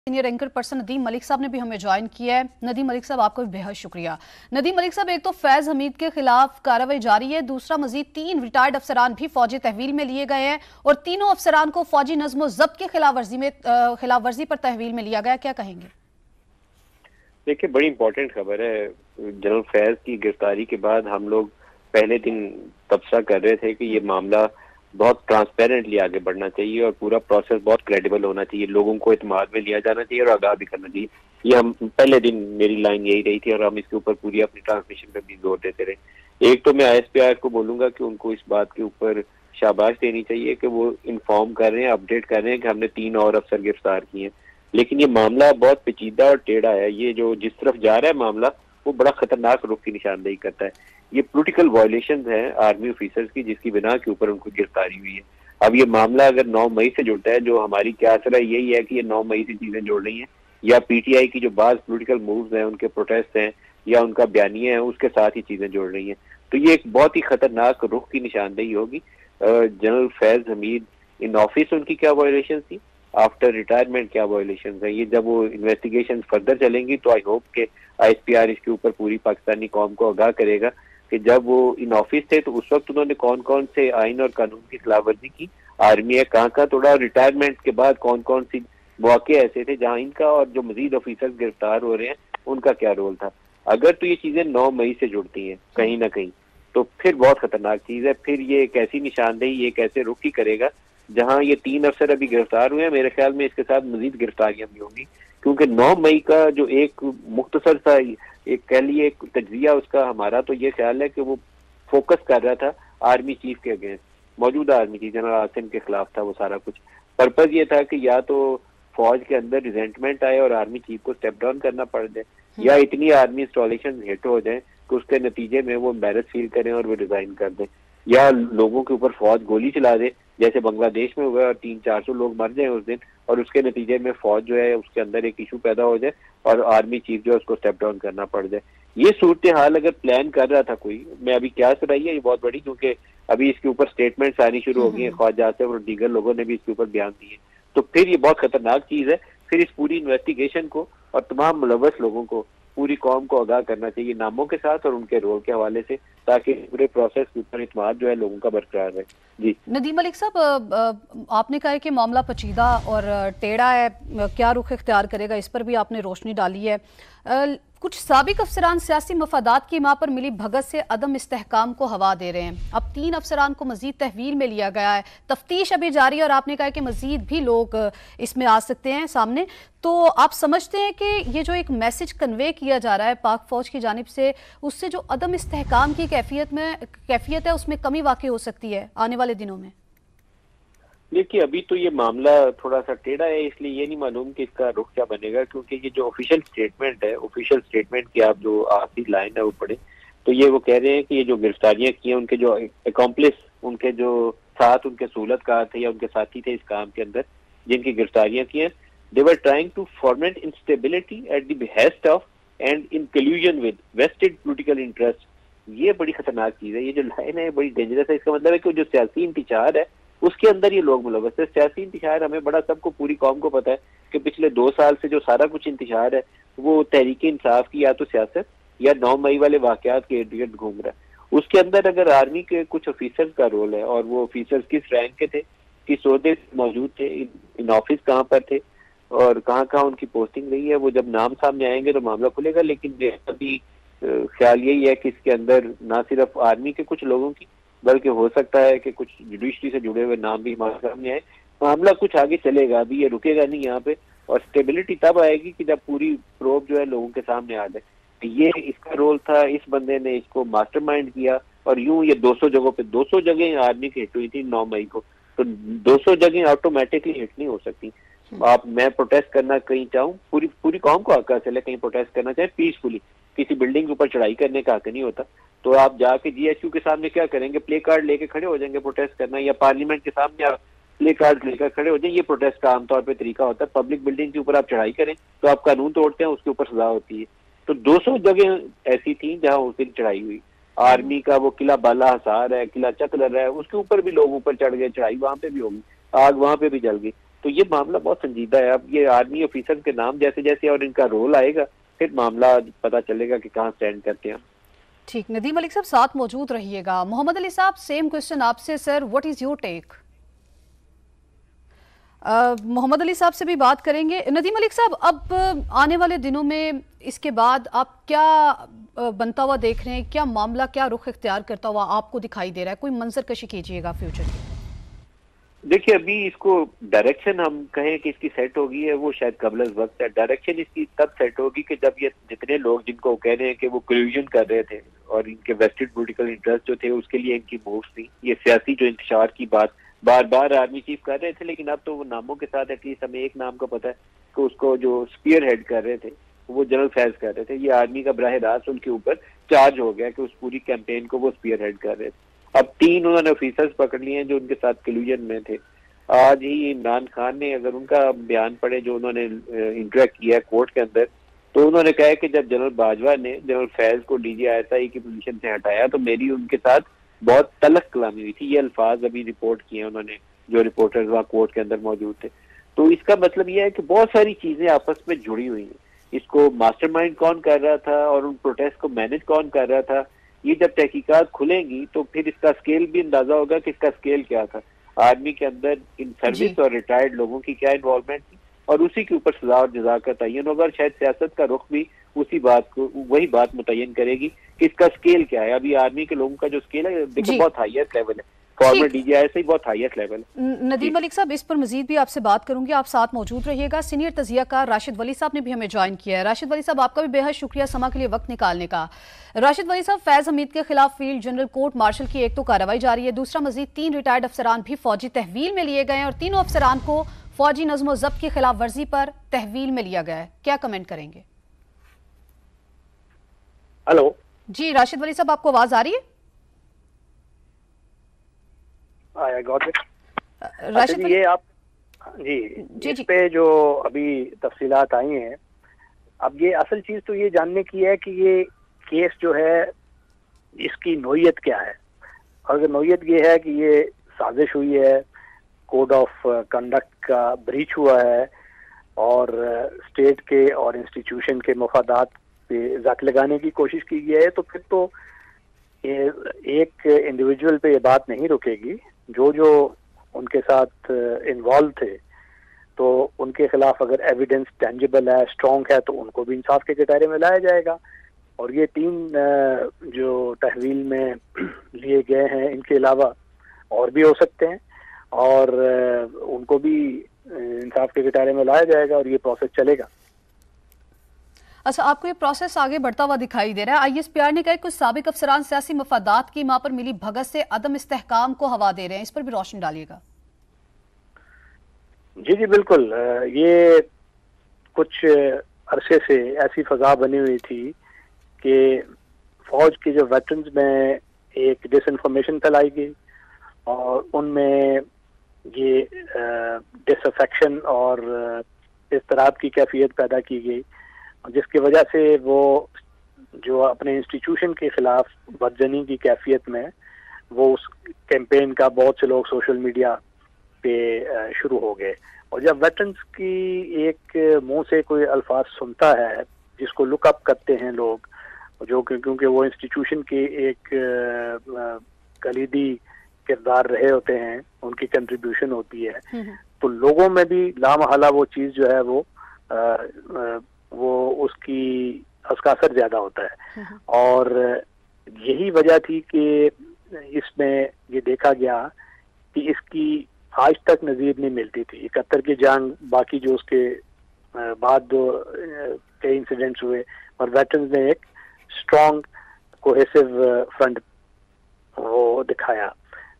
Senior anchor person Nadeem Malik साहब ने भी हमें ज्वाइन किया है। नदीम मलिक साहब, आपको भी बेहद शुक्रिया। नदीम मलिक साहब, एक तो फैज हमीद के खिलाफ कार्रवाई जारी है, दूसरा मजीद 3 रिटायर्ड अफसरान भी फौजी तहवील में लिए गए हैं और तीनों अफसरान को फौजी नज्म जब्त की खिलाफ वर्जी पर तहवील में लिया गया। क्या कहेंगे? देखिए, बड़ी इंपॉर्टेंट खबर है। जनरल फैज की गिरफ्तारी के बाद हम लोग पहले दिन तबसरा कर रहे थे कि ये मामला बहुत ट्रांसपेरेंटली आगे बढ़ना चाहिए और पूरा प्रोसेस बहुत क्रेडिबल होना चाहिए, लोगों को इत्मीनान में लिया जाना चाहिए और आगाह भी करना चाहिए। ये हम पहले दिन मेरी लाइन यही रही थी और हम इसके ऊपर पूरी अपनी ट्रांसमिशन पे भी जोर देते रहे। एक तो मैं ISPR को बोलूंगा कि उनको इस बात के ऊपर शाबाश देनी चाहिए कि वो इन्फॉर्म कर रहे हैं, अपडेट कर रहे हैं कि हमने 3 और अफसर गिरफ्तार किए हैं। लेकिन ये मामला बहुत पेचीदा और टेढ़ा है। ये जो जिस तरफ जा रहा है मामला, वो बड़ा खतरनाक रुख की निशानदेही करता है। ये पॉलिटिकल वायलेशंस हैं आर्मी ऑफिसर्स की, जिसकी बिना के ऊपर उनको गिरफ्तारी हुई है। अब ये मामला अगर 9 मई से जुड़ता है, जो हमारी क्या असर है यही है कि ये 9 मई से चीजें जुड़ रही हैं, या PTI की जो बाज पॉलिटिकल मूव्स हैं, उनके प्रोटेस्ट हैं या उनका बयानिया है, उसके साथ ही चीजें जुड़ रही हैं। तो ये एक बहुत ही खतरनाक रुख की निशानदेही होगी। General Faiz Hamid in office उनकी क्या वायलेशन थी, आफ्टर रिटायरमेंट क्या वायलेशन है, ये जब वो इन्वेस्टिगेशन फर्दर चलेंगी तो आई होप के ISPR इसके ऊपर पूरी पाकिस्तानी कौम को आगाह करेगा कि जब वो इन ऑफिस थे तो उस वक्त उन्होंने कौन कौन से आइन और कानून की खिलाफवर्जी की, आर्मी है कहाँ थोड़ा, रिटायरमेंट के बाद कौन कौन सी मौके ऐसे थे जहाँ इनका और जो मजीद ऑफिसर्स गिरफ्तार हो रहे हैं उनका क्या रोल था। अगर तो ये चीजें 9 मई से जुड़ती हैं कहीं ना कहीं, तो फिर बहुत खतरनाक चीज है। फिर ये एक ऐसी निशानदेही, एक ऐसे रुख ही करेगा जहां ये 3 अफसर अभी गिरफ्तार हुए हैं। मेरे ख्याल में इसके साथ मजीद गिरफ्तारियां भी होंगी, क्योंकि 9 मई का जो एक मुख्तसर सा एक कह लिए एक तज्जिया उसका, हमारा तो ये ख्याल है कि वो फोकस कर रहा था आर्मी चीफ के अगेंस्ट, मौजूदा आर्मी चीफ जनरल आसिम के खिलाफ था वो सारा कुछ। पर्पज ये था कि या तो फौज के अंदर रिजेंटमेंट आए और आर्मी चीफ को स्टेप डाउन करना पड़ जाए, या इतनी आर्मी इंस्टॉलेशन हिट हो जाए कि उसके नतीजे में वो एम्बैरस फील करें और वो रिजाइन कर दें, या लोगों के ऊपर फौज गोली चला दे जैसे बांग्लादेश में हुआ और 300-400 लोग मर जाए उस दिन, और उसके नतीजे में फौज जो है उसके अंदर एक इशू पैदा हो जाए और आर्मी चीफ जो है उसको स्टेप डाउन करना पड़ जाए। ये सूरत हाल अगर प्लान कर रहा था कोई, मैं अभी क्या सुनाई है ये बहुत बड़ी, क्योंकि अभी इसके ऊपर स्टेटमेंट्स आनी शुरू हो गई है, ख्वाजा आसिफ और दीगर लोगों ने भी इसके ऊपर बयान दिए। तो फिर ये बहुत खतरनाक चीज है। फिर इस पूरी इन्वेस्टिगेशन को और तमाम मुलव्वस लोगों को, पूरी कौम को आगाह करना चाहिए नामों के साथ और उनके रोल के हवाले से, ताकि पूरे प्रोसेस के ऊपर इत्मीनान जो है लोगों का बरकरार रहे। जी नदीम मलिक साहब, आपने कहा है कि मामला पेचीदा और टेढ़ा है, क्या रुख इख्तियार करेगा इस पर भी आपने रोशनी डाली है। कुछ साबिक अफसरान सियासी मफादात की मां पर मिली भगत से अदम इस्तेहकाम को हवा दे रहे हैं। अब 3 अफसरान को मजीद तहवील में लिया गया है, तफ्तीश अभी जारी है और आपने कहा कि मजीद भी लोग इसमें आ सकते हैं सामने। तो आप समझते हैं कि ये जो एक मैसेज कन्वे किया जा रहा है पाक फौज की जानिब से, उससे जो अदम इस्तेहकाम की कैफियत है उसमें कमी वाकई हो सकती है आने वाले दिनों में? देखिए, अभी तो ये मामला थोड़ा सा टेढ़ा है, इसलिए ये नहीं मालूम कि इसका रुख क्या बनेगा, क्योंकि ये जो ऑफिशियल स्टेटमेंट है, ऑफिशियल स्टेटमेंट की आप जो आखिरी लाइन है वो पढ़े तो ये वो कह रहे हैं कि ये जो गिरफ्तारियां की हैं, उनके जो अकॉम्प्लिस, उनके जो साथ उनके सूलतकार थे या उनके साथी थे इस काम के अंदर जिनकी गिरफ्तारियां की हैं, they were trying to format instability at the behest of and in collusion with vested political interest. ये बड़ी खतरनाक चीज है। ये जो लाइन है बड़ी डेंजरस है। इसका मतलब है कि जो सियासी इंतशार है उसके अंदर ये लोग मुलव्वस है। सियासी इंतशार हमें बड़ा, सबको, पूरी कौम को पता है कि पिछले 2 साल से जो सारा कुछ इंतशार है वो तहरीक इंसाफ की या तो सियासत या 9 मई वाले वाकयात के इर्द गिर्द घूम रहा है। उसके अंदर अगर आर्मी के कुछ ऑफिसर्स का रोल है और वो ऑफिसर्स किस रैंक के थे, किस ओहदे मौजूद थे, इन ऑफिस कहाँ पर थे और कहाँ कहाँ उनकी पोस्टिंग रही है, वो जब नाम सामने आएंगे तो मामला खुलेगा। लेकिन अभी ख्याल यही है कि इसके अंदर ना सिर्फ आर्मी के कुछ लोगों की, बल्कि हो सकता है कि कुछ जुडिशरी से जुड़े हुए नाम भी हमारे सामने आए। मामला कुछ आगे चलेगा, अभी ये रुकेगा नहीं यहाँ पे, और स्टेबिलिटी तब आएगी कि जब पूरी प्रोब जो है लोगों के सामने आ जाए। ये इसका रोल था, इस बंदे ने इसको मास्टरमाइंड किया, और यूं ये 200 जगहों पे 200 जगह आर्मी की हिट हुई थी 9 मई को, तो 200 जगह ऑटोमेटिकली हिट नहीं हो सकती। आप, मैं प्रोटेस्ट करना कहीं चाहूँ, पूरी कौम को हक हासिल है कहीं प्रोटेस्ट करना चाहे पीसफुली, किसी बिल्डिंग के ऊपर चढ़ाई करने का हक नहीं होता। तो आप जाके GHQ के सामने क्या करेंगे, प्ले कार्ड लेके खड़े हो जाएंगे प्रोटेस्ट करना, या पार्लियामेंट के सामने आप प्ले कार्ड लेकर खड़े हो जाए। ये प्रोटेस्ट का आमतौर पे तरीका होता है। पब्लिक बिल्डिंग के ऊपर आप चढ़ाई करें तो आप कानून तोड़ते हैं, उसके ऊपर सजा होती है। तो 200 जगह ऐसी थी जहां उस दिन चढ़ाई हुई। आर्मी का वो किला बाला हसार है, किला चक्र है, उसके ऊपर भी लोग ऊपर चढ़ गए, चढ़ाई वहां पे भी होगी, आग वहां पे भी जल गई। तो ये मामला बहुत संजीदा है। अब ये आर्मी ऑफिसर के नाम जैसे जैसे और इनका रोल आएगा, फिर मामला पता चलेगा कि कहाँ स्टैंड करते हैं। ठीक, नदीम मलिक साहब साथ मौजूद रहिएगा। मोहम्मद अली साहब, सेम क्वेश्चन आपसे sir, what is your take? Mohammad Ali साहब से भी बात करेंगे। नदीम मलिक साहब, अब आने वाले दिनों में इसके बाद आप क्या बनता हुआ देख रहे हैं? क्या मामला, क्या रुख इख्तियार करता हुआ आपको दिखाई दे रहा है? कोई मंजर कशी कीजिएगा फ्यूचर की। देखिए, अभी इसको डायरेक्शन हम कहें कि इसकी सेट होगी है, वो शायद कबल वक्त है। डायरेक्शन इसकी तब सेट होगी कि जब ये जितने लोग जिनको कह रहे हैं कि वो कोल्यूजन कर रहे थे और इनके वेस्टेड पॉलिटिकल इंटरेस्ट जो थे उसके लिए इनकी मूव्स थी, ये सियासी जो इंतशार की बात बार बार आर्मी चीफ कर रहे थे, लेकिन अब तो वो नामों के साथ एटलीस्ट हमें एक नाम का पता है कि उसको जो स्पीयर हेड कर रहे थे वो जनरल फैज कर रहे थे। ये आर्मी का बराह रास्त उनके ऊपर चार्ज हो गया कि उस पूरी कैंपेन को वो स्पीयर हेड कर रहे थे। अब 3 उन्होंने ऑफिसर्स पकड़ लिए हैं जो उनके साथ कल्यूजन में थे। आज ही इमरान खान ने अगर उनका बयान पढ़े जो उन्होंने इंटरेक्ट किया है कोर्ट के अंदर, तो उन्होंने कहा कि जब जनरल बाजवा ने जनरल फैज को DGISI की पोजीशन से हटाया तो मेरी उनके साथ बहुत तलख कलामी हुई थी। ये अल्फाज अभी रिपोर्ट किए उन्होंने, जो रिपोर्टर्स वहाँ कोर्ट के अंदर मौजूद थे। तो इसका मतलब यह है कि बहुत सारी चीजें आपस में जुड़ी हुई हैं। इसको मास्टरमाइंड कौन कर रहा था और उन प्रोटेस्ट को मैनेज कौन कर रहा था, ये जब तहकीकात खुलेंगी तो फिर इसका स्केल भी अंदाजा होगा कि इसका स्केल क्या था, आर्मी के अंदर इन सर्विस और रिटायर्ड लोगों की क्या इन्वॉल्वमेंट थी, और उसी के ऊपर सजा और जजा का तयन होगा। और शायद सियासत का रुख भी उसी बात को, वही बात मुतयन करेगी कि इसका स्केल क्या है। अभी आर्मी के लोगों का जो स्केल है देखो बहुत हाईएस्ट लेवल है, फॉर्मर DGISI बहुत हाईएस्ट लेवल है। नदीम मलिक साहब, इस पर मजीद भी आपसे बात करूंगी, आप साथ मौजूद रहिएगा। सीनियर तजियाकार राशिद वली साहब ने भी हमें ज्वाइन किया है। राशिद वली साहब, आपका भी बेहद शुक्रिया समा के लिए वक्त निकालने का। राशिद वली साहब, फैज हमीद के खिलाफ फील्ड जनरल कोर्ट मार्शल की एक तो कार्रवाई जारी है, दूसरा मजीद 3 रिटायर्ड अफसरान भी फौजी तहवील में लिए गए हैं और तीनों अफसरान को फौजी नज्म ज़ब्त की खिलाफ वर्जी पर तहवील में लिया गया है। क्या कमेंट करेंगे? हेलो जी राशिद वली साहब, आपको आवाज आ रही है? I got it. Rashid Wali, ये आप जी इस पे जो अभी तफसीलात आई हैं, अब ये असल चीज तो ये जानने की है कि ये केस जो है इसकी नोयत क्या है। और अगर नोयत ये है कि ये साजिश हुई है, कोड ऑफ कंडक्ट का ब्रीच हुआ है और स्टेट के और इंस्टीट्यूशन के मफादात पे जक लगाने की कोशिश की गई है, तो फिर तो एक इंडिविजुअल पे ये बात नहीं रुकेगी। जो जो उनके साथ इन्वॉल्व थे तो उनके खिलाफ अगर एविडेंस टेंजिबल है, स्ट्रॉन्ग है, तो उनको भी इंसाफ के कटहरे में लाया जाएगा। और ये 3 जो तहवील में लिए गए हैं, इनके अलावा और भी हो सकते हैं और उनको भी इंसाफ के कटहरे में लाया जाएगा और ये प्रोसेस चलेगा। अच्छा, आपको ये प्रोसेस आगे बढ़ता हुआ दिखाई दे रहा है। ISPR ने कहा कुछ साबिक अफसरान सियासी मफादात की मां पर मिली भगत से अदम इस्तेहकाम को हवा दे रहे हैं, इस पर भी रोशनी डालिएगा। जी जी बिल्कुल। ये कुछ अरसे से ऐसी फजा बनी हुई थी कि फौज के जो वेटरन्स में एक डिसइंफॉर्मेशन फैलाई गई और उनमें ये डिसअफेक्शन और इज़्तिराब की कैफियत पैदा की गई, जिसकी वजह से वो जो अपने इंस्टीट्यूशन के खिलाफ बदजनी की कैफियत में वो उस कैंपेन का बहुत से लोग सोशल मीडिया पे शुरू हो गए। और जब वेटरन्स की एक मुंह से कोई अल्फाज सुनता है जिसको लुक अप करते हैं लोग, जो क्योंकि वो इंस्टीट्यूशन के एक कलीदी किरदार रहे होते हैं, उनकी कंट्रीब्यूशन होती है, तो लोगों में भी लामहला वो चीज़ जो है वो उसकी उसका असर ज्यादा होता है। और यही वजह थी कि इसमें ये देखा गया कि इसकी आज तक नज़ीर नहीं मिलती थी। 71 की जंग, बाकी जो उसके बाद जो कई इंसिडेंट्स हुए, और वेटरन्स ने एक स्ट्रॉन्ग कोहेसिव फ्रंट वो दिखाया।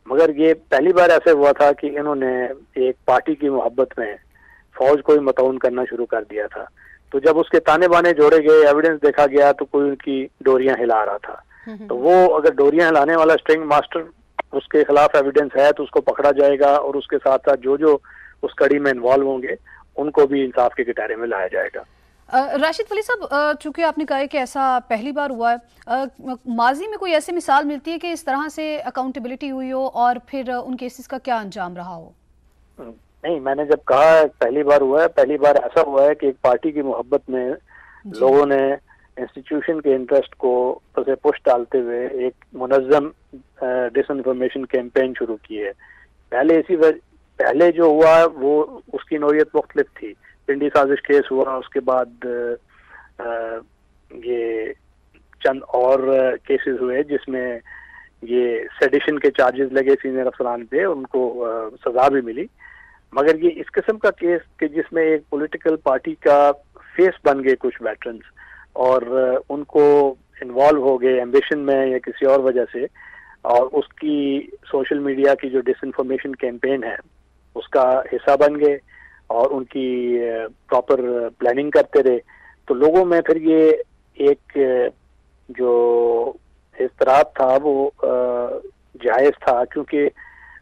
मगर ये पहली बार ऐसे हुआ था कि इन्होंने एक पार्टी की मोहब्बत में फौज को ही मतऊन करना शुरू कर दिया था। तो जब उसके ताने बाने जोड़े गए, एविडेंस देखा गया, तो कोई उनकी डोरियां हिला रहा था। तो वो अगर डोरियां हिलाने वाला स्ट्रिंग मास्टर उसके खिलाफ एविडेंस है तो उसको पकड़ा जाएगा और उसके साथ साथ जो जो उस कड़ी में इन्वॉल्व होंगे उनको भी इंसाफ के कटहरे में लाया जाएगा। राशिद वली साहब, चूंकि आपने कहा है कि ऐसा पहली बार हुआ है, माजी में कोई ऐसी मिसाल मिलती है कि इस तरह से अकाउंटेबिलिटी हुई हो और फिर उन केसेस का क्या अंजाम रहा हो? नहीं, मैंने जब कहा पहली बार हुआ है, पहली बार ऐसा हुआ है कि एक पार्टी की मोहब्बत में लोगों ने इंस्टीट्यूशन के इंटरेस्ट को उसे पुश डालते हुए एक मुनज़्ज़म डिसइंफॉर्मेशन कैंपेन शुरू की है। पहले जो हुआ वो उसकी नौयत मुख्तलिफ थी। पिंडी साजिश केस हुआ, उसके बाद ये चंद और केसेस हुए जिसमें ये सेडिशन के चार्जेस लगे सीनियर अफसरान पे, उनको सजा भी मिली। मगर ये इस किस्म का केस कि जिसमें एक पॉलिटिकल पार्टी का फेस बन गए कुछ वेटरन्स और उनको इन्वॉल्व हो गए एम्बिशन में या किसी और वजह से, और उसकी सोशल मीडिया की जो डिसइंफॉर्मेशन कैंपेन है उसका हिस्सा बन गए और उनकी प्रॉपर प्लानिंग करते रहे, तो लोगों में फिर ये एक जो इस्तराब था वो जायज़ था। क्योंकि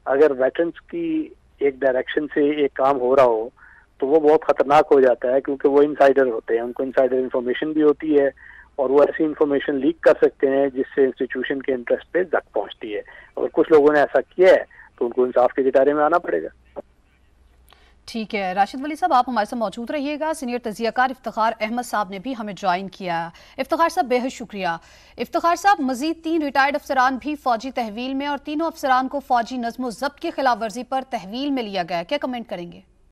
अगर वेटरन्स की एक डायरेक्शन से एक काम हो रहा हो तो वो बहुत खतरनाक हो जाता है, क्योंकि वो इनसाइडर होते हैं, उनको इनसाइडर इन्फॉर्मेशन भी होती है और वो ऐसी इन्फॉर्मेशन लीक कर सकते हैं जिससे इंस्टीट्यूशन के इंटरेस्ट पे जक पहुंचती है। और कुछ लोगों ने ऐसा किया है तो उनको इंसाफ के दायरे में आना पड़ेगा। ठीक है, राशिद वली साहब आप हमारे साथ मौजूद रहिएगा। सीनियर तजियाकार इफ्तिखार अहमद साहब ने भी हमें ज्वाइन किया। इफ्तिखार साहब बेहद शुक्रिया। इफ्तिखार साहब, मजीद 3 रिटायर्ड अफसरान भी फौजी तहवील में और तीनों अफसरान को फौजी नज़्म व ज़ब्त की खिलाफ वर्जी पर तहवील में लिया गया, क्या कमेंट करेंगे?